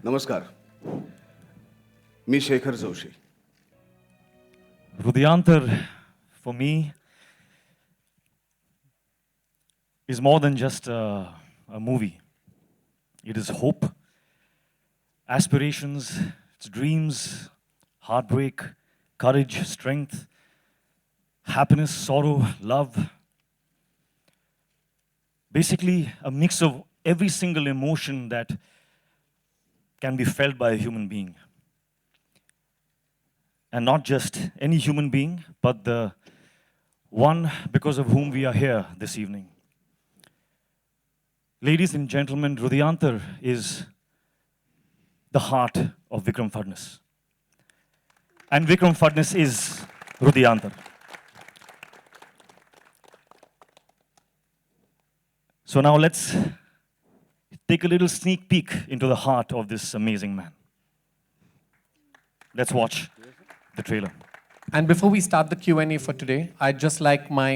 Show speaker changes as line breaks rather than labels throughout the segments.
नमस्कार. मी Shekhar Joshi.
Rudyantar, for me, is more than just a movie. It is hope, aspirations, it's dreams, heartbreak, courage, strength, happiness, sorrow, love. Basically, a mix of every single emotion that can be felt by a human being. And not just any human being, but the one because of whom we are here this evening. Ladies and gentlemen, Rudyantar is the heart of Vikram Fadnis. And Vikram Fadnis is Rudyantar. So now let's take a little sneak peek into the heart of this amazing man. Let's watch the trailer.
And before we start the Q&A for today, I'd just like my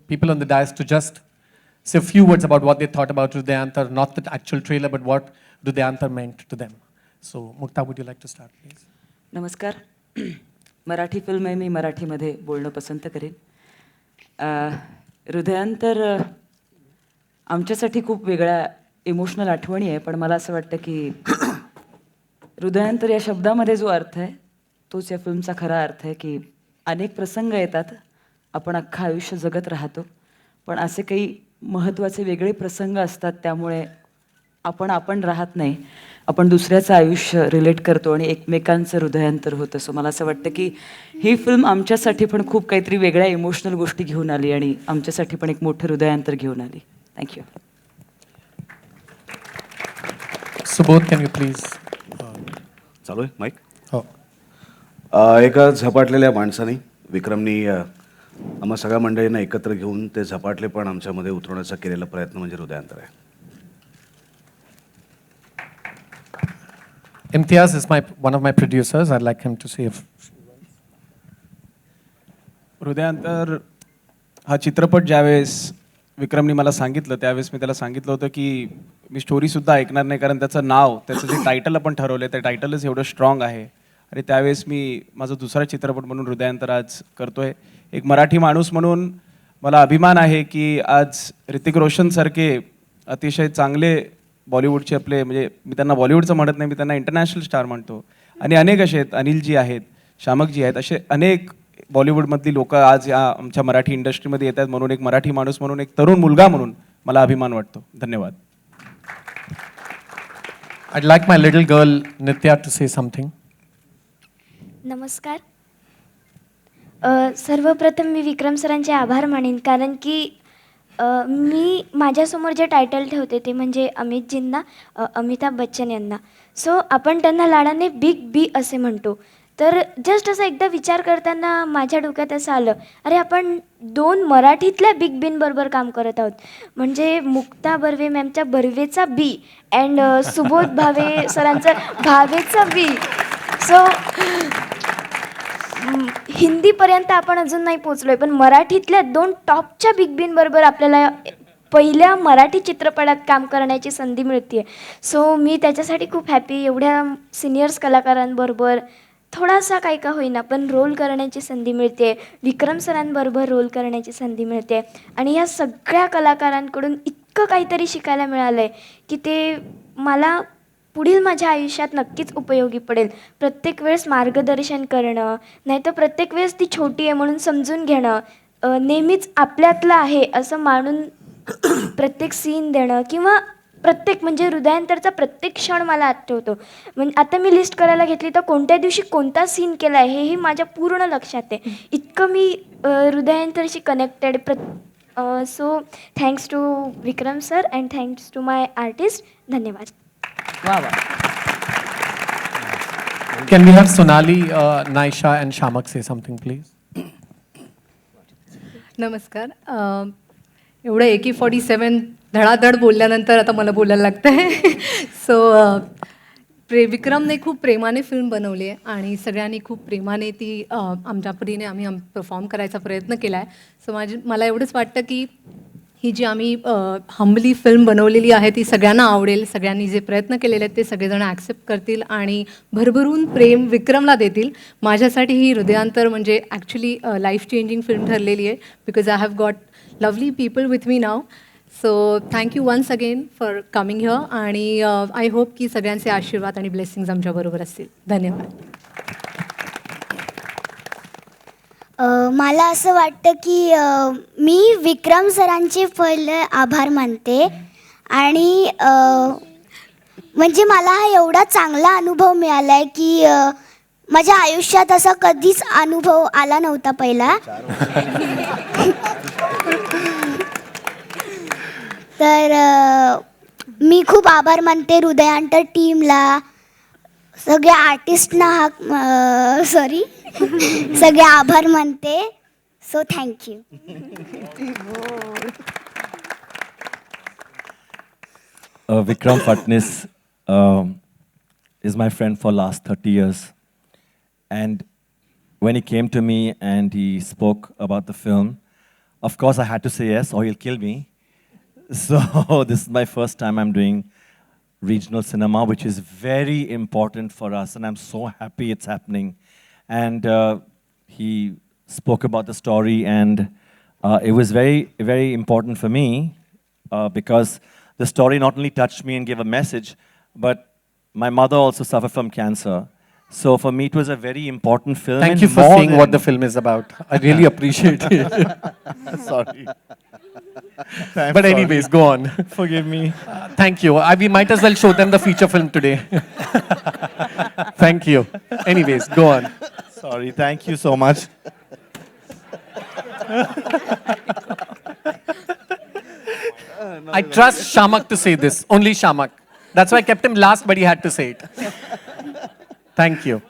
people on the dais to just say a few words about what they thought about Rudyantar, not the actual trailer, but what Rudyantar meant to them. So, Mukta, would you like to start, please?
नमस्कार. Marathi film आहे, मी मराठीमध्ये बोलणं पसंत करेन. हृदयांतर आमच्यासाठी खूप वेगळ्या emotional आठवणी आहे, पण मला असं वाटतं की हृदयांतर या शब्दामध्ये जो अर्थ आहे तोच या फिल्मचा खरा अर्थ आहे की अनेक प्रसंग येतात, आपण अख्खं आयुष्य जगत राहतो, पण असे काही महत्त्वाचे वेगळे प्रसंग असतात त्यामुळे आपण राहत नाही, आपण दुसऱ्याचं आयुष्य रिलेट करतो आणि एकमेकांचं हृदयांतर होतं. सो मला असं वाटतं की ही फिल्म आमच्यासाठी पण खूप काहीतरी वेगळ्या इमोशनल गोष्टी घेऊन आली आणि आमच्यासाठी पण एक मोठं हृदयांतर घेऊन आली. Thank you.
Subodh, can you please?
चालू आहे माईक?
हो.
एका झपाटलेल्या माणसाने विक्रमनी आम्हा सगळ्या मंडळींना एकत्र घेऊन ते झपाटलेपण आमच्यामध्ये उतरवण्याचा केलेला प्रयत्न म्हणजे हृदयांतर आहे.
Imtiaz is one of my producers. I'd like him to say a
Hridayantar हा चित्रपट ज्यावेळेस विक्रमनी मला सांगितलं त्यावेळेस मी त्याला सांगितलं होतं की मी स्टोरीसुद्धा ऐकणार नाही, कारण त्याचं नाव, त्याचं जे टायटल आपण ठरवलं आहे, ते टायटलच एवढं स्ट्रॉंग आहे. आणि त्यावेळेस मी माझा दुसरा चित्रपट म्हणून हृदयांतर आज करतो आहे. एक मराठी माणूस म्हणून मला अभिमान आहे की आज ऋतिक रोशनसारखे अतिशय चांगले बॉलिवूडचे आपले, म्हणजे मी त्यांना बॉलिवूडचं म्हणत नाही, मी त्यांना इंटरनॅशनल स्टार म्हणतो, आणि अनेक असे आहेत, अनिलजी आहेत, शामकजी आहेत, असे अनेक बॉलिवूडमधली लोक आज या आमच्या मराठी इंडस्ट्रीमध्ये येत आहेत. म्हणून एक मराठी माणूस म्हणून, एक तरुण मुलगा म्हणून मला अभिमान वाटतो. धन्यवाद.
I'd like my little girl Nitya to say something.
नमस्कार. सर्वप्रथम मी विक्रम सरांचे आभार मानेन, कारण की मी माझ्यासमोर जे टायटल ठेवते ते म्हणजे अमितजींना, अमिताभ बच्चन यांना. सो आपण त्यांना लाडाने बिग बी असे म्हणतो. तर जस्ट असं एकदा विचार करताना माझ्या डोक्यात असं आलं, अरे आपण 2 मराठीतल्या बिग बींबरोबर काम करत आहोत. म्हणजे मुक्ता बर्वे मॅमच्या बर्वेचा बी अँड सुबोध भावे सरांचं भावेचा बी. सो हिंदीपर्यंत आपण अजून नाही पोचलो आहे, पण मराठीतल्या 2 टॉपच्या बिग बींबरोबर आपल्याला पहिल्या मराठी चित्रपटात काम करण्याची संधी मिळते. सो मी त्याच्यासाठी खूप हॅपी. एवढ्या सिनियर्स कलाकारांबरोबर थोडासा काही का होईना पण रोल करण्याची संधी मिळते, विक्रम सरांबरोबर रोल करण्याची संधी मिळते, आणि या सगळ्या कलाकारांकडून इतकं काहीतरी शिकायला मिळालं आहे की ते मला पुढील माझ्या आयुष्यात नक्कीच उपयोगी पडेल. प्रत्येक वेळेस मार्गदर्शन करणं, नाहीतर प्रत्येक वेळेस ती छोटी आहे म्हणून समजून घेणं, नेहमीच आपल्यातलं आहे असं मानून प्रत्येक सीन देणं, किंवा प्रत्येक म्हणजे हृदयांतरचा प्रत्येक क्षण मला आठवतो. म्हणजे आता मी लिस्ट करायला घेतली तर कोणत्या दिवशी कोणता सीन केला आहे हेही माझ्या पूर्ण लक्षात आहे. इतकं मी हृदयांतरशी connected. So thanks to Vikram sir and thanks to my artist. धन्यवाद.
वा वा.
Can we have Sonali, Naisha and Shamak say something, please?
नमस्कार. एवढं AK-47 धडाधड बोलल्यानंतर आता मला बोलायला लागतं आहे. सो विक्रमने खूप प्रेमाने फिल्म बनवली आहे आणि सगळ्यांनी खूप प्रेमाने ती आमच्या परीने आम्ही परफॉर्म करायचा प्रयत्न केला आहे. सो मला एवढंच वाटतं की ही जी आम्ही हंबली फिल्म बनवलेली आहे ती सगळ्यांना आवडेल. सगळ्यांनी जे प्रयत्न केलेले आहेत ते सगळेजण ॲक्सेप्ट करतील आणि भरभरून प्रेम विक्रमला देतील. माझ्यासाठी ही हृदयांतर म्हणजे ॲक्च्युली लाईफ चेंजिंग फिल्म ठरलेली आहे because I have got lovely people with me now. So thank you once again for coming here आणि आय होप की सगळ्यांचे आशीर्वाद आणि ब्लेसिंग्स आमच्याबरोबर असतील. धन्यवाद.
मला असं वाटतं की मी विक्रम सरांचे पहिले आभार मानते आणि म्हणजे मला हा एवढा चांगला अनुभव मिळाला आहे की माझ्या आयुष्यात असा कधीच अनुभव आला नव्हता पहिला. तर मी खूप आभार मानते हृदयांतर टीमला, सगळ्या आर्टिस्टना सॉरी सगळे आभार मानते. So thank you.
Vikram Fatnis is my friend for last 30 years. And when he came to me and he spoke about the film, of course I had to say yes or he'll kill me. So this is my first time I'm doing regional cinema, which is very important for us, and I'm so happy it's happening. And he spoke about the story, and it was very, very important for me because the story not only touched me and gave a message, but my mother also suffered from cancer. So for me, it was a very important film.
Thank
and
you for
more
saying what
than-
the film is about. I really appreciate it.
Sorry.
But anyways, go on.
Forgive me.
Thank you. We might as well show them the feature film today. Thank you. Anyways, go on.
Sorry. Thank you so much.
I trust Shamak to say this. Only Shamak. That's why I kept him last, but he had to say it. Thank you.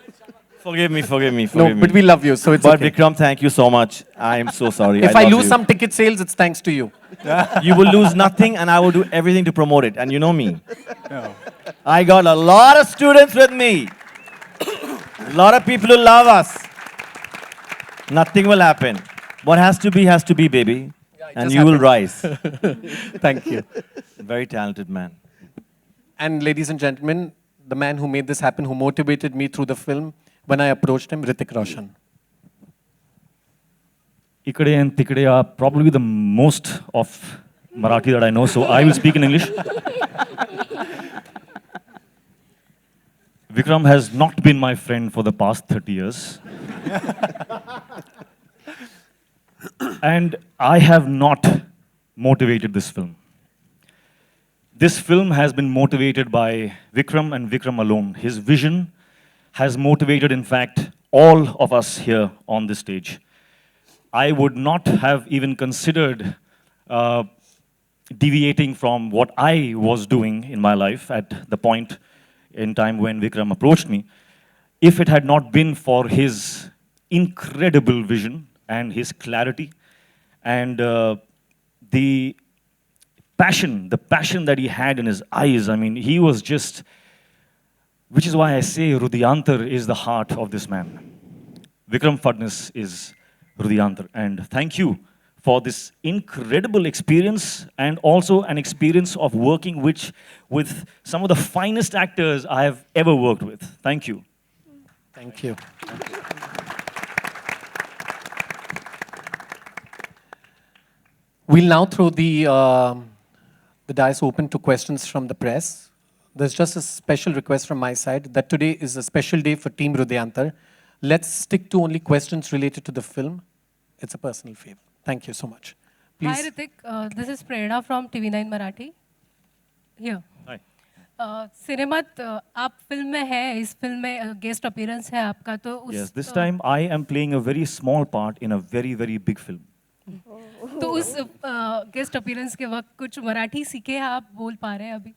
Forgive me. Forgive me.
No,
Forgive me.
but we love you, so it's
But
okay.
Vikram, thank you so much. I am so sorry.
If I
love
lose
you.
some ticket sales, it's thanks to you.
You will lose nothing, and I will do everything to promote it. And you know me. I got a lot of students with me. A lot of people who love us. Nothing will happen. What has to be, baby. And
just
you will rise.
Thank you.
Very talented man.
And ladies and gentlemen, the man who made this happen, who motivated me through the film, when I approached him, Hrithik Roshan.
Ikade and Tikade are probably the most of Marathi that I know, so I will speak in English. Vikram has not been my friend for the past 30 years. And I have not motivated this film. This film has been motivated by Vikram and Vikram alone. His vision has motivated, in fact, all of us here on this stage. I would not have even considered deviating from what I was doing in my life at the point in time when Vikram approached me, if it had not been for his incredible vision and his clarity and the passion that he had in his eyes. I mean, he was just, which is why I say Hrudyantar is the heart of this man. Vikram Fadnis is Hrudyantar. And thank you for this incredible experience and also an experience of working with some of the finest actors I have ever worked with. Thank you.
Thank you. We'll now throw the dice open to questions from the press. There's just a special request from my side that today is a special day for Team Hrudyantar. Let's stick to only questions related to the film. It's a personal favor. Thank you so much.
Hi
Please.
Hrithik, this is Prerna from TV9 Marathi. Here.
Hi.
सिनेमात आप film में हैं, इस film में guest appearance है आपका तो उस
Yes, this time I am playing a very small part in a very, very big film.
तो उस गेस्ट अपीयरेंस के वक्त कुछ मराठी सीखे हैं आप बोल पा रहे हैं अभी?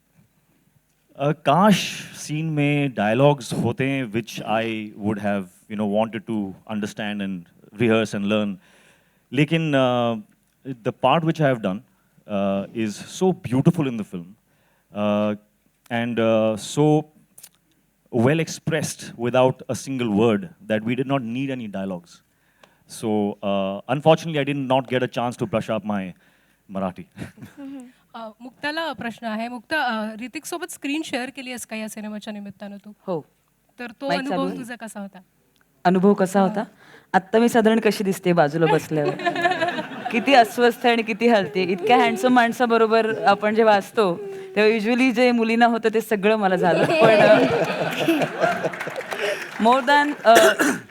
काश सीन में डायलॉग्स होते हैं which I would have wanted to understand and rehearse and learn. लेकिन the part which I have done is so beautiful in the film and so well expressed without a single word that we did not need any dialogues. So unfortunately, I did not get a chance to brush up my Marathi.
मुक्ताला प्रश्न आहे. मुक्ता, ऋतिक सोबत screen share केली आहेस का या सिनेमाच्या निमित्तानं तू?
हो.
तर तो
माईक चालू
अनुभव
आहे?
तुझा कसा होता?
अनुभव कसा होता? आत्ता मी साधारण कशी दिसते बाजूला बसल्यावर? किती अस्वस्थ आहे आणि किती हलते. इतक्या हँडसम माणसाबरोबर आपण जेव्हा असतो तेव्हा युजली जे मुलींना होतं ते सगळं मला झालं. पण मोर दॅन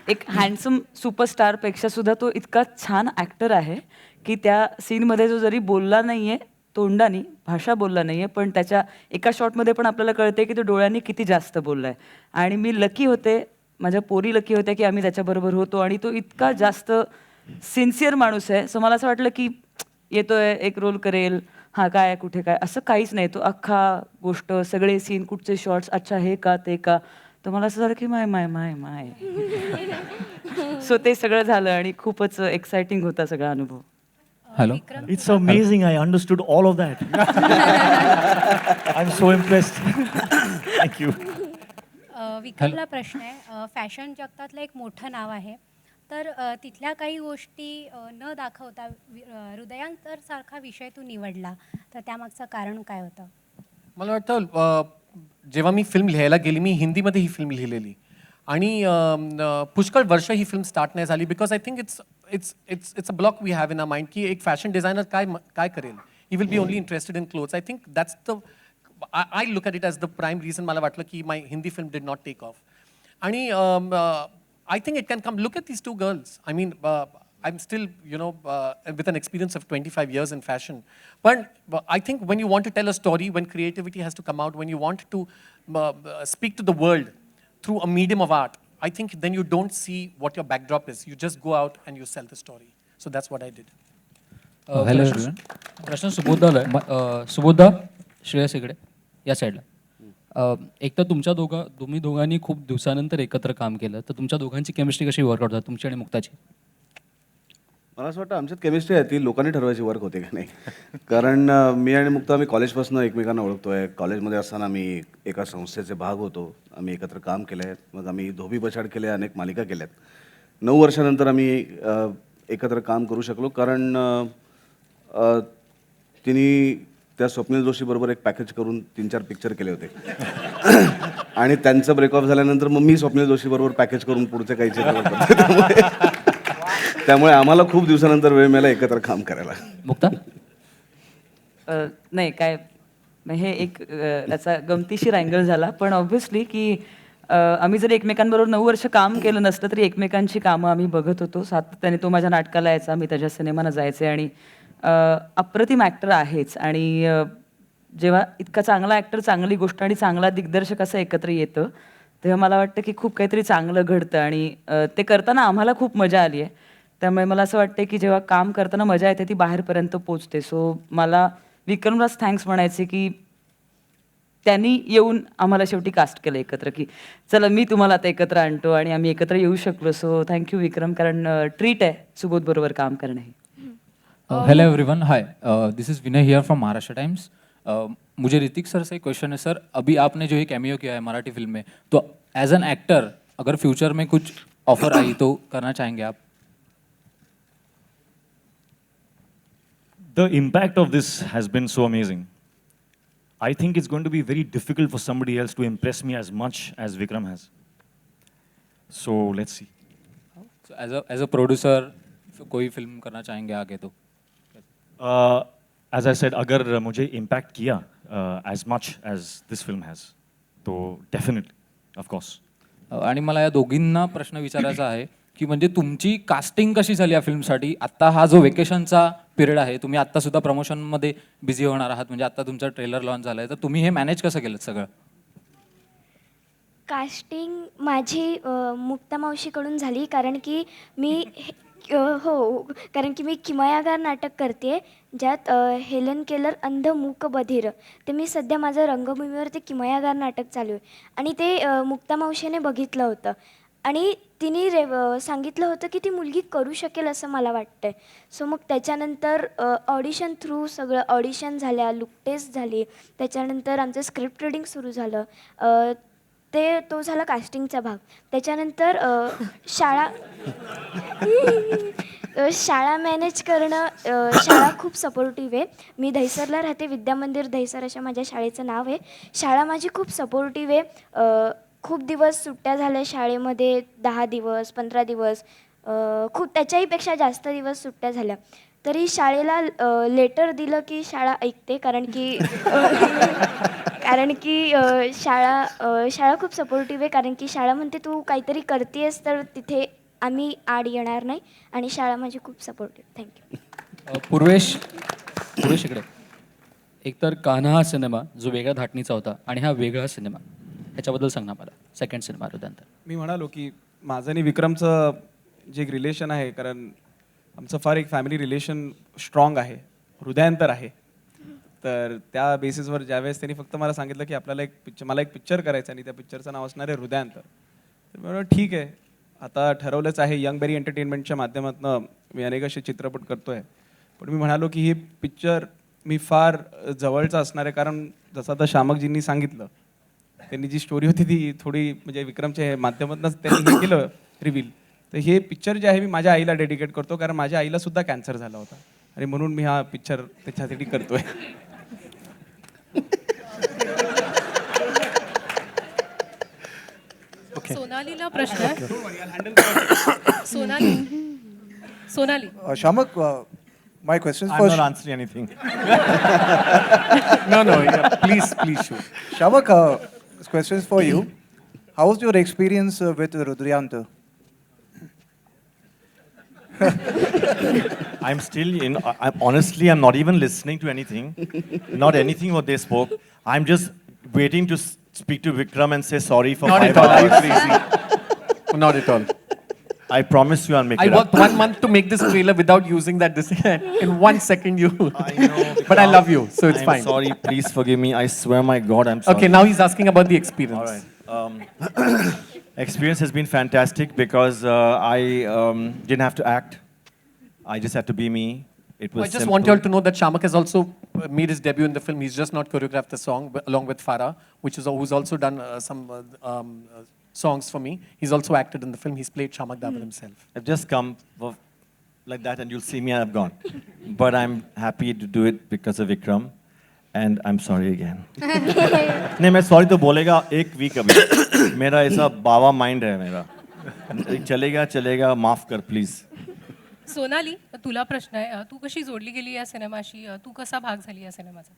एक हँडसम सुपरस्टारपेक्षा सुद्धा तो इतका छान ॲक्टर आहे की त्या सीनमध्ये जो जरी बोलला नाहीये तोंडानी, भाषा बोलला नाहीये, पण त्याच्या एका शॉटमध्ये पण आपल्याला कळते की तो डोळ्यांनी किती जास्त बोललाय. आणि मी लकी होते, माझ्या पोरी लकी होत्या की आम्ही त्याच्याबरोबर होतो. आणि तो इतका जास्त सिन्सिअर माणूस आहे. सो मला असं वाटलं की येतोय, एक रोल करेल, हा काय कुठे काय, असं काहीच नाही. तो अख्खा गोष्ट, सगळे सीन, कुठचे शॉट्स, अच्छा हे का ते का, तर मला असं झालं की माय माय माय माय. सो ते सगळं झालं आणि खूपच एक्साइटिंग होता सगळा अनुभव.
Hello.
It's amazing. I understood all of that. I'm so impressed. Thank you.
विक्रमला प्रश्न आहे. फॅशन जगतातलं एक मोठं नाव आहे, तर तिथल्या काही गोष्टी न दाखवता हृदयांतरसारखा विषय तू निवडला, तर त्यामागचं कारण काय होतं?
मला वाटतं जेव्हा मी फिल्म लिहायला गेली, मी हिंदीमध्ये ही फिल्म लिहिलेली आणि पुष्कळ वर्ष ही फिल्म स्टार्ट नाही झाली. Because I think it's a block we have in a mind की एक फॅशन डिझायनर काय करेल. He will be only interested in clothes. I think that's the I look at it as the prime reason. मला वाटलं की my Hindi film did not take off. आणि I think it can come. Look at these two girls. I mean, I'm still, with an experience of 25 years in fashion. But I think when you want to tell a story, when creativity has to come out, when you want to speak to the world through a medium of art, I think then you don't see what your backdrop is. You just go out and you sell the story. So that's what I did.
Hello everyone. प्रश्न सुबोधला आहे. सुबोधा, श्रेयस इकडे या साईडला. एक तर तुम्ही दोघांनी खूप दिवसानंतर एकत्र काम केलं, तर तुमच्या दोघांची केमिस्ट्री कशी वर्कआउट झाली, तुमची आणि मुक्ताची?
मला असं वाटतं आमच्यात केमिस्ट्री आहे ती लोकांनी ठरवायची वर्क होते का नाही. कारण मी आणि मुक्ता आम्ही कॉलेजपासून एकमेकांना ओळखतोय. कॉलेजमध्ये असताना आम्ही एका संस्थेचे भाग होतो. आम्ही एकत्र काम केलं आहे. मग आम्ही धोबी पछाड केले, अनेक मालिका केल्यात. 9 वर्षानंतर आम्ही एकत्र काम करू शकलो कारण तिने त्या स्वप्नील जोशीबरोबर एक पॅकेज करून 3-4 पिक्चर केले होते. आणि त्यांचं ब्रेकऑफ झाल्यानंतर मग मी स्वप्नील जोशीबरोबर पॅकेज करून पुढचे काही चित्रपट करतो. त्यामुळे आम्हाला खूप दिवसानंतर वेळ मिळाला एकत्र काम करायला.
मुक्ता?
नाही काय, हे एक त्याचा गमतीशीर अँगल झाला. पण ऑब्व्हियसली की आम्ही जर एकमेकांबरोबर 9 वर्ष काम केलं नसतं तरी एकमेकांची कामं आम्ही बघत होतो सातत्याने. तो माझ्या नाटकाला यायचा, मी त्याच्या सिनेमाला जायचे. आणि अप्रतिम ॲक्टर आहेच. आणि जेव्हा इतका चांगला ॲक्टर, चांगली गोष्ट आणि चांगला दिग्दर्शक असं एकत्र येतं तेव्हा मला वाटतं की खूप काहीतरी चांगलं घडतं. आणि ते करताना आम्हाला खूप मजा आली आहे. त्यामुळे मला असं वाटतं की जेव्हा काम करताना मजा येते ती बाहेरपर्यंत पोचते. सो मला विक्रमलाच थँक्स म्हणायचे की त्यांनी येऊन आम्हाला शेवटी कास्ट केलं एकत्र, की चला मी तुम्हाला आता एकत्र आणतो आणि आम्ही एकत्र येऊ शकलो. सो थँक्यू विक्रम, कारण ट्रीट आहे सुबोध बरोबर काम करणं हे.
Hello everyone, hi, this is Vinay here from Maharashtra Times. मुझे ऋतिक सर से एक क्वेश्चन है सर. अभी आपने जो ये कैमियो किया है मराठी फिल्म में, तो एज एन एक्टर अगर फ्यूचर में कुछ ऑफर आई तो करना चाहेंगे आप?
The impact of this has been so amazing. I think it's going to be very difficult for somebody else to impress me as much as Vikram has. So let's see.
So as a producer, कोई film करना चाहेंगे आगे तो?
As I said, अगर मुझे impact किया as much as this film has, तो definitely, of course.
आणि मला या दोघींना प्रश्न विचारायचा आहे की म्हणजे तुमची कास्टिंग कशी झाली या फिल्मसाठी? आत्ता हा जो वेकेशनचा पिरियड आहे, तुम्ही आत्ता सुद्धा प्रमोशनमध्ये बिझी होणार आहात, म्हणजे आत्ता तुमचा ट्रेलर लॉन्च झाला आहे, तर तुम्ही हे मॅनेज कसं केलं सगळं?
कास्टिंग माझी मुक्ता मावशीकडून झाली, कारण की मी हो, कारण की मी किमयागार नाटक करते ज्यात हेलन केलर अंध मूक बधिर, ते मी सध्या माझं रंगभूमीवर ते किमयागार नाटक चालू आहे. आणि ते मुक्ता मावशीने बघितलं होतं आणि तिने सांगितलं होतं की ती मुलगी करू शकेल असं मला वाटतं आहे. सो मग त्याच्यानंतर ऑडिशन थ्रू सगळं ऑडिशन झाल्या, लुक टेस्ट झाली, त्याच्यानंतर आमचं स्क्रिप्ट रिडिंग सुरू झालं. तो झाला कास्टिंगचा भाग. त्याच्यानंतर शाळा शाळा मॅनेज करणं शाळा खूप सपोर्टिव्ह आहे. मी दहिसरला राहते, विद्यामंदिर दहिसर अशा माझ्या शाळेचं नाव आहे. शाळा माझी खूप सपोर्टिव्ह आहे. खूप दिवस सुट्ट्या झाल्या शाळेमध्ये, 10 दिवस 15 दिवस, खूप त्याच्याहीपेक्षा जास्त दिवस सुट्ट्या झाल्या. तरी शाळेला लेटर दिलं की शाळा ऐकते, कारण की शाळा खूप सपोर्टिव्ह आहे. कारण की शाळा म्हणते तू काहीतरी करतेस तर तिथे आम्ही आड येणार नाही, आणि शाळा माझी खूप सपोर्टिव्ह. थँक्यू.
पूर्वेश इकडे. एकतर कान्हा हा सिनेमा जो वेगळ्या धाटणीचा होता आणि हा वेगळा सिनेमा, ह्याच्याबद्दल सांग ना मला. Second cinema Hridayantar.
मी म्हणालो की माझं आणि विक्रमचं जे एक रिलेशन आहे, कारण आमचं फार एक फॅमिली रिलेशन स्ट्रॉंग आहे, हृदयांतर आहे. तर त्या बेसिसवर ज्यावेळेस त्यांनी फक्त मला सांगितलं की आपल्याला मला एक पिक्चर करायचं आणि त्या पिक्चरचं नाव असणार आहे हृदयांतर, तर मी म्हणालो ठीक आहे, आता ठरवलंच आहे. यंग बेरी एंटरटेनमेंटच्या माध्यमातून मी अनेक असे चित्रपट करतो आहे. पण मी म्हणालो की ही पिक्चर मी फार जवळचा असणार आहे, कारण जसं आता शामकजींनी सांगितलं, त्यांनी जी स्टोरी होती ती थोडी म्हणजे विक्रमच्या माध्यमातूनच त्यांनी हे केलं रिव्हील. तर हे पिक्चर जे आहे मी माझ्या आईला डेडिकेट करतो, कारण माझ्या आईला सुद्धा कॅन्सर झाला होता आणि म्हणून मी हा पिक्चर त्याच्यासाठी करतोय.
सोनालीला प्रश्न आहे. Sonali
Shamak, my question is
I'm
for
not answering anything.
No, please shoot. Shamak, this question is for you. How was your experience with Rudryantar?
I'm still in. Honestly, I'm not even listening to anything. Not anything what they spoke. I'm just waiting to speak to Vikram and say sorry for
Not
5
at all. Are you
hours.
crazy? Not at all.
I promise you I'll make
I
it
worked
up.
1 month to make this trailer without using that. In 1 second, you.
I know.
But I love you, so it's
I'm
fine.
sorry. Please forgive me. I swear, my God, I'm sorry.
Okay, now he's asking about the experience.
All right. Experience has been fantastic because I didn't have to act. I just had to be me. It was
I just
simple.
want you all to know that Shamak has also made his debut in the film. He's just not choreographed the song along with Farah, who's also done some songs for me. He's also acted in the film. He's played Shamak Dabur himself.
I've just come like that and you'll see me and I've gone. But I'm happy to do it because of Vikram. And I'm sorry again. नहीं मैं sorry तो बोलेगा एक week अभी. मेरा ऐसा बावा mind है मेरा. चलेगा माफ कर please.
सोनाली, तुला प्रश्न आहे. तू कशी जोडली गेली या सिनेमाशी? तू कसा भाग झाली या सिनेमाचा?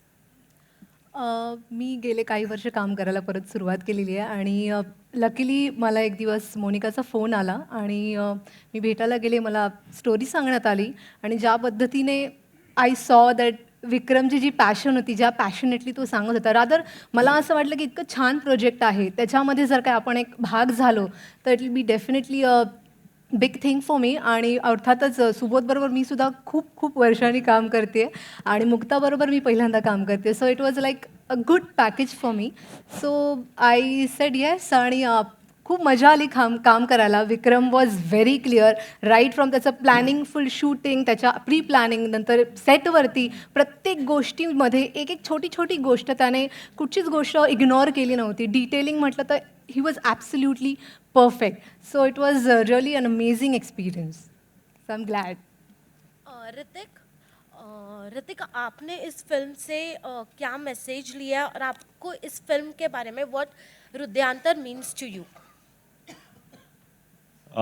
मी गेले काही वर्ष काम करायला परत सुरुवात केलेली आहे आणि लकीली मला एक दिवस मोनिकाचा फोन आला आणि मी भेटायला गेले. मला स्टोरी सांगण्यात आली आणि ज्या पद्धतीने आय सॉ दॅट विक्रमची जी पॅशन होती, ज्या पॅशनेटली तो सांगत होता, रादर मला असं वाटलं की इतकं छान प्रोजेक्ट आहे, त्याच्यामध्ये जर काय आपण एक भाग झालो तर it will be definitely big thing for me. आणि अर्थातच सुबोधबरोबर मी सुद्धा खूप वर्षांनी काम करते आणि मुक्ताबरोबर मी पहिल्यांदा काम करते. So it was like a good package for me. So I said yes आणि खूप मजा आली काम करायला. Vikram was very clear right from त्याचं प्लॅनिंग, फुल शूटिंग, त्याच्या प्री प्लॅनिंग, नंतर सेटवरती प्रत्येक गोष्टीमध्ये एक छोटी गोष्ट त्याने कुठचीच गोष्ट इग्नोर केली नव्हती. डिटेलिंग म्हटलं तर he was absolutely perfect. So it was really an amazing experience. So I'm glad.
Hrithik, आपने इस फिल्म से क्या मैसेज लिया और आपको इस फिल्म के बारे में what Hridayantar means to you?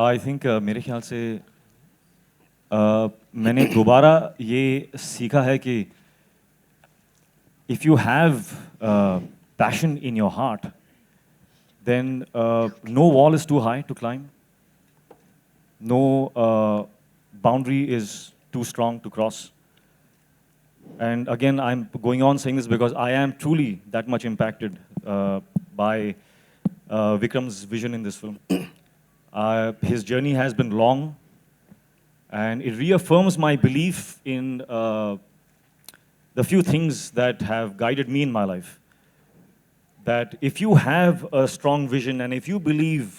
I think मेरे ख्याल से मैंने दोबारा ये सीखा है कि if you have passion in your heart, then no wall is too high to climb. No boundary is too strong to cross. And again, I'm going on saying this because I am truly that much impacted by Vikram's vision in this film. His journey has been long, and it reaffirms my belief in the few things that have guided me in my life. That if you have a strong vision and if you believe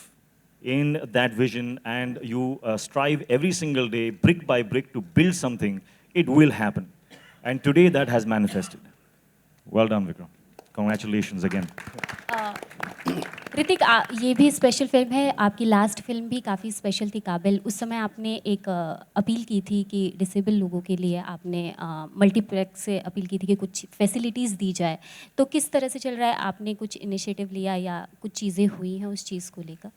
in that vision and you strive every single day, brick by brick, to build something, it will happen. And today that has manifested. Well done, Vikram. Congratulations again.
Hrithik ये भी special film है, आपकी last film भी काफ़ी special थी, काबिल। उस समय आपने एक अपील की थी कि डिसेबल लोगों के लिए आपने मल्टीप्लेक्स से अपील की थी कि कुछ फैसिलिटीज़ दी जाए। तो किस तरह से चल रहा है? आपने कुछ इनिशिएटिव लिया या कुछ चीज़ें हुई हैं उस चीज़ को लेकर?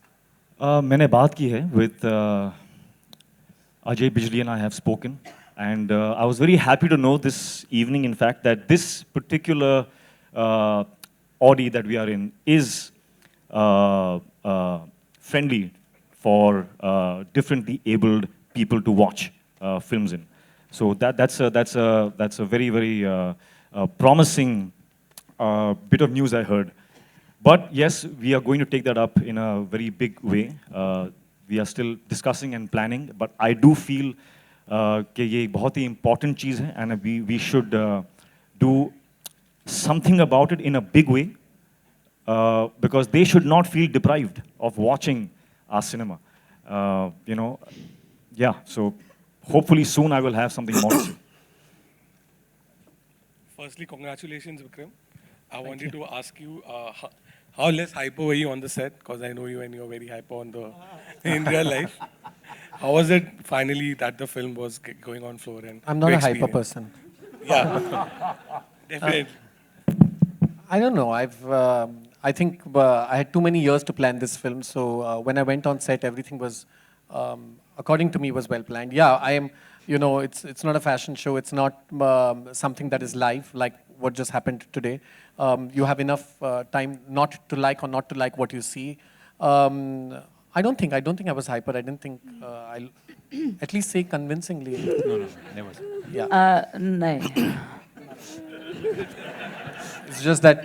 मैंने बात की है with Ajay Bijli and I have spoken, and I was very happy to know this evening, in fact, that this particular Audi that we are in is friendly for differently abled people to watch films in. So that's a very promising bit of news I heard. But yes, we are going to take that up in a very big way. We are still discussing and planning, but I do feel कि ये एक बहुत ही important चीज़ है, and we should do something about it in a big way, because they should not feel deprived of watching our cinema. You know, yeah. So hopefully soon I will have something more to say.
Firstly, congratulations, Vikram. I wanted to ask you how less hyper were you on the set? Because I know you and you're very hyper in real life. How was it finally that the film was going on floor and
I'm not
your
a hyper
experience?
person.
Yeah, definitely.
I don't know. I think I had too many years to plan this film. So when I went on set, everything was, according to me, was well planned. Yeah, I am. You know, it's not a fashion show. It's not something that is live like what just happened today. You have enough time not to like or not to like what you see. I don't think I was hyper. I didn't think I'll at least say convincingly.
No, never.
Yeah.
नाही.
It's just that,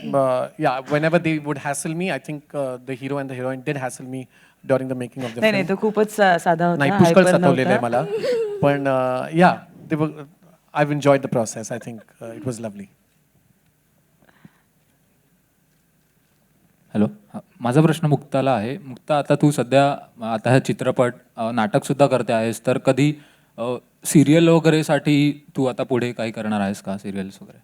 yeah, whenever they would hassle me, I think the hero and the heroine did hassle me during the making of the
नाही
film.
नाही, तो खूपच साधा होता.
नाही, पुष्कळ
hyper
सतावलेलं आहे
नव्हता.
मला. पण yeah, I've enjoyed the process. I think it was lovely.
Hello, माझा प्रश्न मुक्ताला आहे. मुक्ता, आता तू सध्या आता हा चित्रपट नाटकसुद्धा करते आहेस, तर कधी सिरियल वगैरेसाठी तू आता पुढे काही करणार आहेस का, सिरियल्स वगैरे?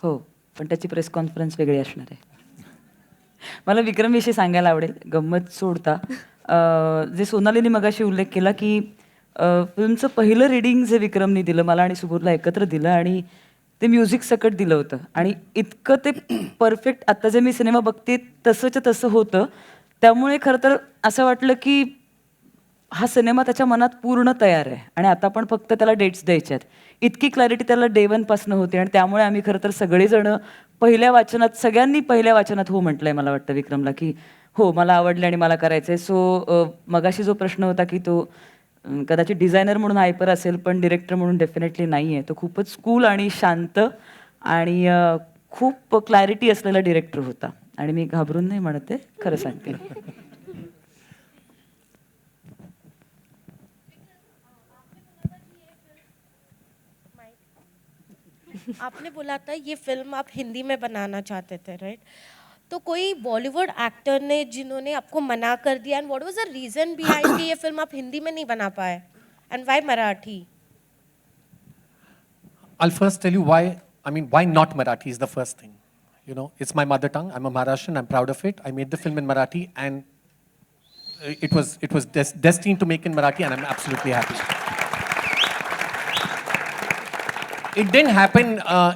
हो, पण त्याची प्रेस कॉन्फरन्स वेगळी असणार आहे. मला विक्रमविषयी सांगायला आवडेल, गंमत सोडता. जे सोनालीने मगाशी उल्लेख केला की फिल्मचं पहिलं रीडिंग जे विक्रमने दिलं मला आणि सुबोधला एकत्र दिलं आणि ते म्युझिक सकट दिलं होतं आणि इतकं ते परफेक्ट आत्ता जे मी सिनेमा बघते तसंच्या तसं होतं. त्यामुळे खरं तर असं वाटलं की हा सिनेमा त्याच्या मनात पूर्ण तयार आहे आणि आता आपण फक्त त्याला डेट्स द्यायच्या आहेत. इतकी क्लॅरिटी त्याला डे वनपासनं होती आणि त्यामुळे आम्ही खरं तर सगळेजण पहिल्या वाचनात सगळ्यांनी पहिल्या वाचनात हो म्हटलंय मला वाटतं विक्रमला की हो मला आवडलं आणि मला करायचं आहे. सो मगाशी जो प्रश्न होता की तो कदाचित डिझायनर म्हणून हायपर असेल पण डिरेक्टर म्हणून डेफिनेटली नाही आहे. तो खूपच कूल आणि शांत आणि खूप क्लॅरिटी असलेला डिरेक्टर होता आणि मी घाबरून नाही म्हणते, खरं सांगते.
आपने बोला था ये फिल्म आप हिंदी में बनाना चाहते थे, राइट? तो कोई बॉलीवुड एक्टर ने जिन्होंने आपको मना कर दिया, and what was the reason behind कि ये फिल्म आप हिंदी में नहीं बना पाए, and why Marathi?
I'll first tell you why. I mean, why not Marathi is the first thing. You know, it's my mother tongue. I'm a Maharashtrian. I'm proud of it. I made the film in Marathi, and it was destined to make in Marathi, and I'm absolutely happy. It didn't happen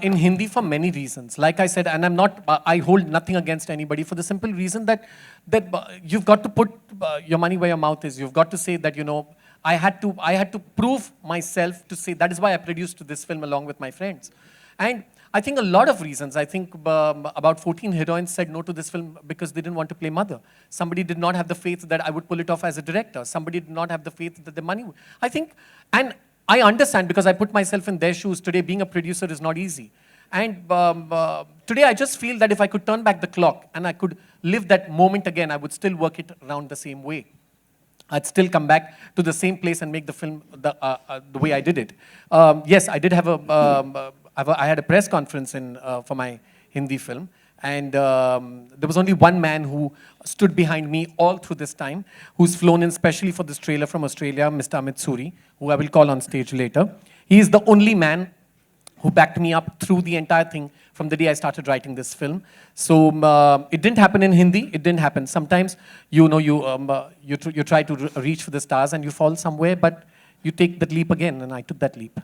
in Hindi for many reasons. Like I said, and I'm not. I hold nothing against anybody for the simple reason that you've got to put your money where your mouth is. You've got to say that I had to prove myself to say that is why I produced this film along with my friends. And I think a lot of reasons. I think about 14 heroines said no to this film because they didn't want to play mother. Somebody did not have the faith that I would pull it off as a director. Somebody did not have the faith that the money would. I think, and I understand because I put myself in their shoes. Today, being a producer is not easy. And today, I just feel that if I could turn back the clock and I could live that moment again, I would still work it around the same way. I'd still come back to the same place and make the film the way I did it. Yes, I did have I had a press conference for my Hindi film. And there was only one man who stood behind me all through this time, who's flown in specially for this trailer from Australia, Mr. Amit Suri, who I will call on stage later. He is the only man who backed me up through the entire thing from the day I started writing this film. So it didn't happen in Hindi. It didn't happen. Sometimes, you try to reach for the stars and you fall somewhere, but you take that leap again, and I took that leap.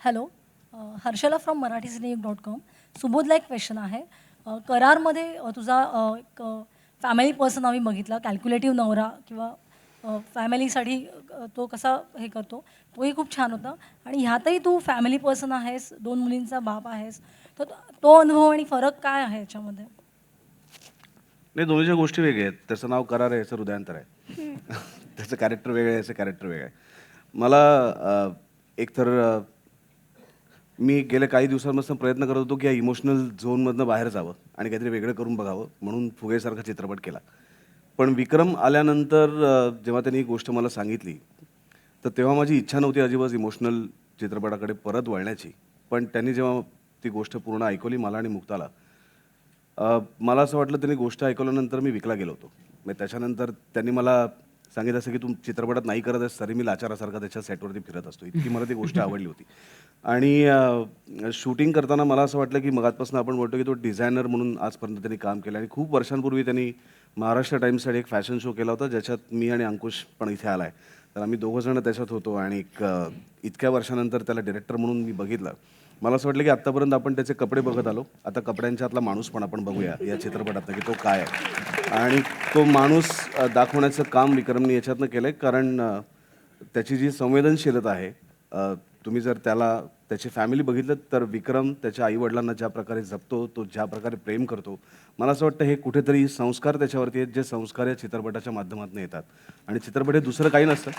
Hello Harshala from Marathi सिनेक.com. सुबोधला एक question आहे. करारमध्ये तुझा एक family person आम्ही बघितला, calculative नवरा किंवा फॅमिलीसाठी तो कसा हे करतो, तोही खूप छान होता. आणि ह्यातही तू फॅमिली पर्सन आहेस, 2 मुलींचा बाप आहेस, तर तो अनुभव आणि फरक काय आहे याच्यामध्ये?
नाही, दोन्हीच्या गोष्टी वेगळ्या आहेत. त्याचं नाव करार आहे, याचं हृदयांतर आहे. त्याचं कॅरेक्टर वेगळं आहे, याचं कॅरेक्टर वेगळं आहे. मला एकतर मी गेल्या काही दिवसांपासून प्रयत्न करत होतो की या इमोशनल झोनमधनं बाहेर जावं आणि काहीतरी वेगळं करून बघावं, म्हणून फुगेसारखा चित्रपट केला. पण विक्रम आल्यानंतर जेव्हा त्यांनी ही गोष्ट मला सांगितली, तर तेव्हा माझी इच्छा नव्हती अजिबात इमोशनल चित्रपटाकडे परत वळण्याची. पण त्यांनी जेव्हा ती गोष्ट पूर्ण ऐकवली मला आणि मुक्ताला, मला असं वाटलं त्यांनी गोष्ट ऐकवल्यानंतर मी विकला गेलो होतो. मग त्याच्यानंतर त्यांनी मला सांगितलं असं की तू चित्रपटात नाही करत आहेस तरी मी लाचारासारखा त्याच्या सेटवरती फिरत असतो. इतकी मला ती गोष्ट आवडली होती. आणि शूटिंग करताना मला असं वाटलं की मगातपासून आपण बोलतो की तो डिझायनर म्हणून आजपर्यंत त्यांनी काम केलं. आणि खूप वर्षांपूर्वी त्यांनी महाराष्ट्र टाईम्ससाठी एक फॅशन शो केला होता, ज्याच्यात मी आणि अंकुश पण इथे आला आहे. तर आम्ही दोघंजणं त्याच्यात होतो. आणि इतक्या वर्षानंतर त्याला डिरेक्टर म्हणून मी बघितलं. मला असं वाटलं की आत्तापर्यंत आपण त्याचे कपडे बघत आलो, आता कपड्यांच्यातला माणूस पण आपण बघूया या चित्रपटातनं की तो काय आहे. आणि तो माणूस दाखवण्याचं काम विक्रमने याच्यातनं केलं आहे. कारण त्याची जी संवेदनशीलता आहे, तुम्ही जर त्याची फॅमिली बघितलं तर विक्रम त्याच्या आईवडिलांना ज्या प्रकारे जपतो, तो ज्या प्रकारे प्रेम करतो, मला असं वाटतं हे कुठेतरी संस्कार त्याच्यावरती आहेत, जे संस्कार या चित्रपटाच्या माध्यमातून येतात. आणि चित्रपट हे दुसरं काही नसतं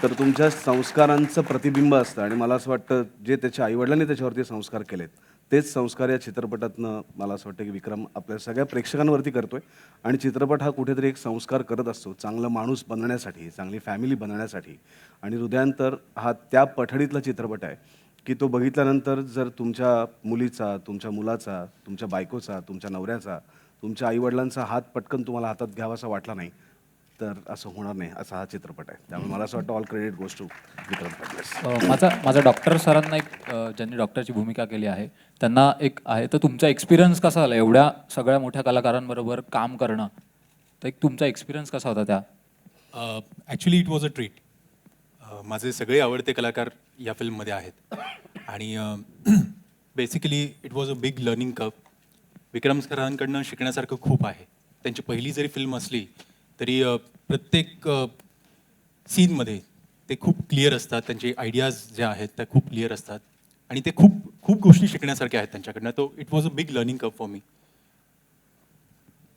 तर तुमच्या संस्कारांचं प्रतिबिंब असतं. आणि मला असं वाटतं जे त्याच्या आईवडिलांनी त्याच्यावरती संस्कार केलेत, तेच संस्कार या चित्रपटातनं मला असं वाटतं की विक्रम आपल्या सगळ्या प्रेक्षकांवरती करतोय. आणि चित्रपट हा कुठेतरी एक संस्कार करत असतो चांगला माणूस बनण्यासाठी, चांगली फॅमिली बनण्यासाठी. आणि हृदयांतर हा त्या पठडीतला चित्रपट आहे की तो बघितल्यानंतर जर तुमच्या मुलीचा, तुमच्या मुलाचा, तुमच्या बायकोचा, तुमच्या नवऱ्याचा, तुमच्या आईवडिलांचा हात पटकन तुम्हाला हातात घ्यावासा वाटला नाही तर असं होणार नाही, असा हा चित्रपट आहे. त्यामुळे मला असं वाटतं all credit goes to Vikram Phadnis.
माझा डॉक्टर सरांना एक ज्यांनी डॉक्टरची भूमिका केली आहे त्यांना एक आहे, तर तुमचा एक्सपिरियन्स कसा झाला एवढ्या सगळ्या मोठ्या कलाकारांबरोबर काम करणं? तर एक तुमचा एक्सपिरियन्स कसा होता त्या?
Actually it was a treat. माझे सगळे आवडते कलाकार या फिल्ममध्ये आहेत. आणि basically it was a big learning curve. Vikram सरांकडनं शिकण्यासारखं खूप आहे. त्यांची पहिली जरी फिल्म असली तरी प्रत्येक सीनमध्ये ते खूप क्लिअर असतात. त्यांचे आयडियाज ज्या आहेत त्या खूप क्लिअर असतात आणि ते खूप खूप गोष्टी शिकण्यासारख्या आहेत त्यांच्याकडनं. तो it was a big learning curve for me.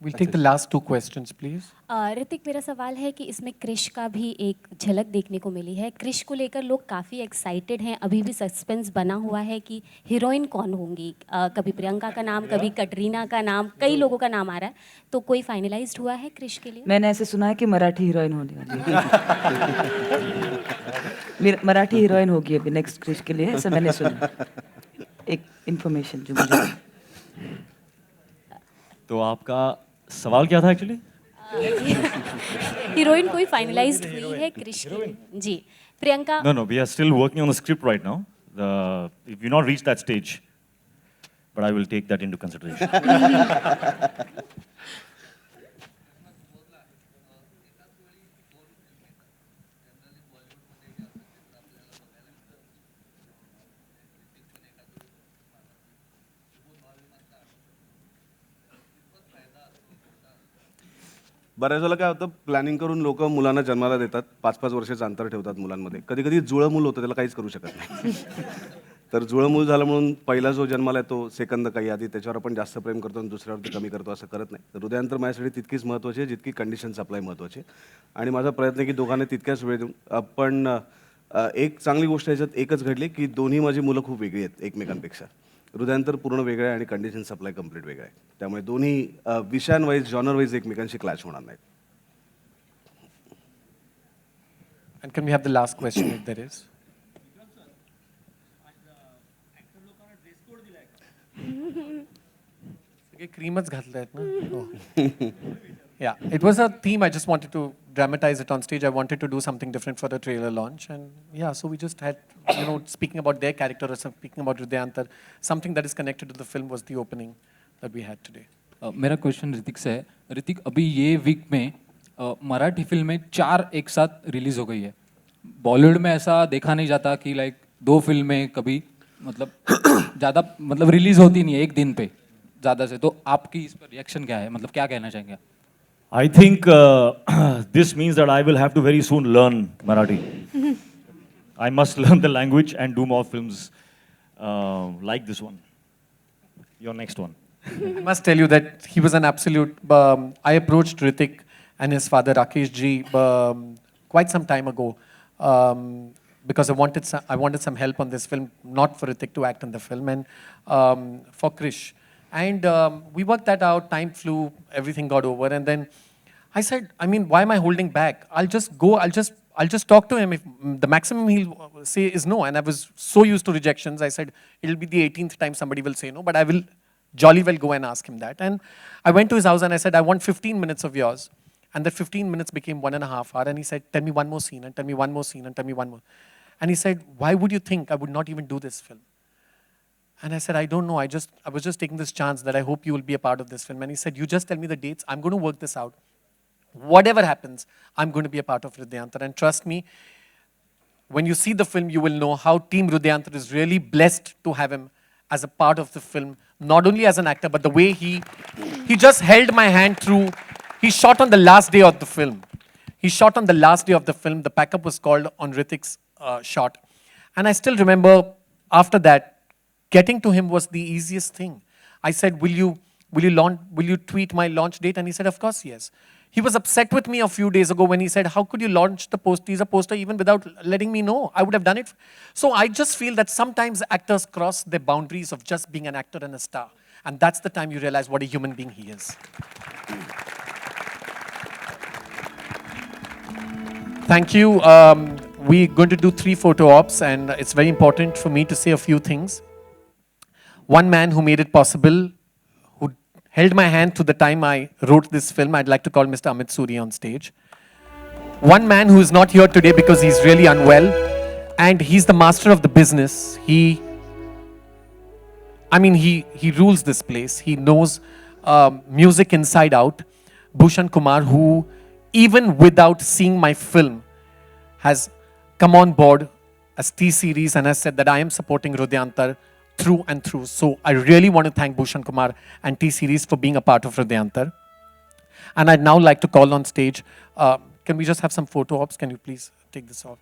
We'll take the last 2 questions, please.
Hrithik, मेरा सवाल है कि इसमें क्रिश का भी एक झलक देखने को मिली है. क्रिश को लेकर लोग काफ़ी एक्साइटेड हैं. अभी भी सस्पेंस बना हुआ है कि हीरोइन कौन होंगी. कभी प्रियंका का नाम, कभी कटरीना का नाम, कई लोगों का नाम आ रहा है. तो कोई फाइनलाइज्ड हुआ है क्रिश के लिए?
मैंने ऐसे सुना है कि मराठी हीरोइन होने वाली है. मराठी हीरोइन होगी अभी नेक्स्ट क्रिश के लिए, ऐसा मैंने सुना. एक इंफॉर्मेशन जो मुझे.
तो आपका सवाल क्या था एक्चुअली?
हीरोइन कोई फाइनलाइज्ड हुई है क्रिश के लिए? जी, Priyanka.
No, we are still working on the script right now. We've not reached that stage, but I will take that into consideration.
बऱ्याच वेळेला काय होतं, प्लॅनिंग करून लोक मुलांना जन्माला देतात, 5-5 वर्षाचं अंतर ठेवतात मुलांमध्ये. कधी कधी जुळं मूल होतं, त्याला काहीच करू शकत नाही. तर जुळं मूल झालं म्हणून पहिला जो जन्माला येतो सेकंद काही आधी त्याच्यावर आपण जास्त प्रेम करतो आणि दुसऱ्यावरती कमी करतो असं करत नाही. तर हृदयांतर माझ्यासाठी तितकीच महत्त्वाची आहे जितकी कंडिशन सप्लाय महत्त्वाची आहे. आणि माझा प्रयत्न आहे की दोघांना तितक्याच वेळ देऊन. पण एक चांगली गोष्ट याच्यात एकच घडली की दोन्ही माझी मुलं खूप वेगळी आहेत एकमेकांपेक्षा. हृदयांतर पूर्ण वेगळं आहे आणि कंडिशन सप्लाय कम्प्लीट वेगळं आहे. त्यामुळे दोन्ही विषयांवाईज, जॉनर वाईज एकमेकांशी क्लॅश होणार नाहीत.
And can we have the last question if there is? सगळे क्रीमच घातले आहेत ना. Yeah, it was a theme. I just wanted to dramatize it on stage. I wanted to do something different for the trailer launch. And yeah, so we just had, speaking about their character or speaking about Hridayantar, something that is connected to the film was the opening that we had today.
मेरा question Hrithik से है. ऋतिक, अभी ये week में मराठी फिल्में 4 एक साथ release हो गई है. बॉलीवुड में ऐसा देखा नहीं जाता कि लाइक 2 फिल्में कभी मतलब ज़्यादा मतलब रिलीज होती नहीं है एक दिन पे ज़्यादा से. तो आपकी इस पर रिएक्शन क्या है, मतलब क्या कहना चाहेंगे?
I think this means that I will have to very soon learn Marathi. I must learn the language and do more films like this one. Your next one.
I must tell you that he was an absolute. I approached Hrithik and his father Rakesh ji quite some time ago because I wanted some help on this film, not for Hrithik to act in the film, and for Krish. And we worked that out. Time flew, everything got over, and then I said, I mean, why am I holding back? I'll just go. I'll just talk to him. If the maximum he'll say is no, and I was so used to rejections, I said it'll be the 18th time somebody will say no, but I will jolly well go and ask him that. And I went to his house and I said, I want 15 minutes of yours. And that 15 minutes became 1.5 hours. And he said, tell me one more scene, and tell me one more scene, and tell me one more. And he said, why would you think I would not even do this film? And I said, I don't know. I was just taking this chance that I hope you will be a part of this film. And he said, you just tell me the dates. I'm going to work this out. Whatever happens, I'm going to be a part of Hridayantar. And trust me, when you see the film, you will know how Team Hridayantar is really blessed to have him as a part of the film. Not only as an actor, but the way he just held my hand through. He shot on the last day of the film. The backup was called on Hrithik's shot. And I still remember after that, getting to him was the easiest thing. I said, will you tweet my launch date? And he said, of course, yes. He was upset with me a few days ago when he said, how could you launch the teaser poster even without letting me know? I would have done it. So I just feel that sometimes actors cross the boundaries of just being an actor and a star. And that's the time you realize what a human being he is. Thank you. We're going to do 3 photo ops, and it's very important for me to say a few things. One man who made it possible, who held my hand through the time I wrote this film, I'd like to call Mr. Amit Suri on stage. One man who is not here today because he's really unwell, and he's the master of the business. He rules this place. He knows music inside out. Bhushan Kumar, who even without seeing my film, has come on board as T-Series and has said that I am supporting Hridayantar through and through. So I really want to thank Bhushan Kumar and T-Series for being a part of Hridayantar. And I'd now like to call on stage, can we just have some photo ops? Can you please take this off?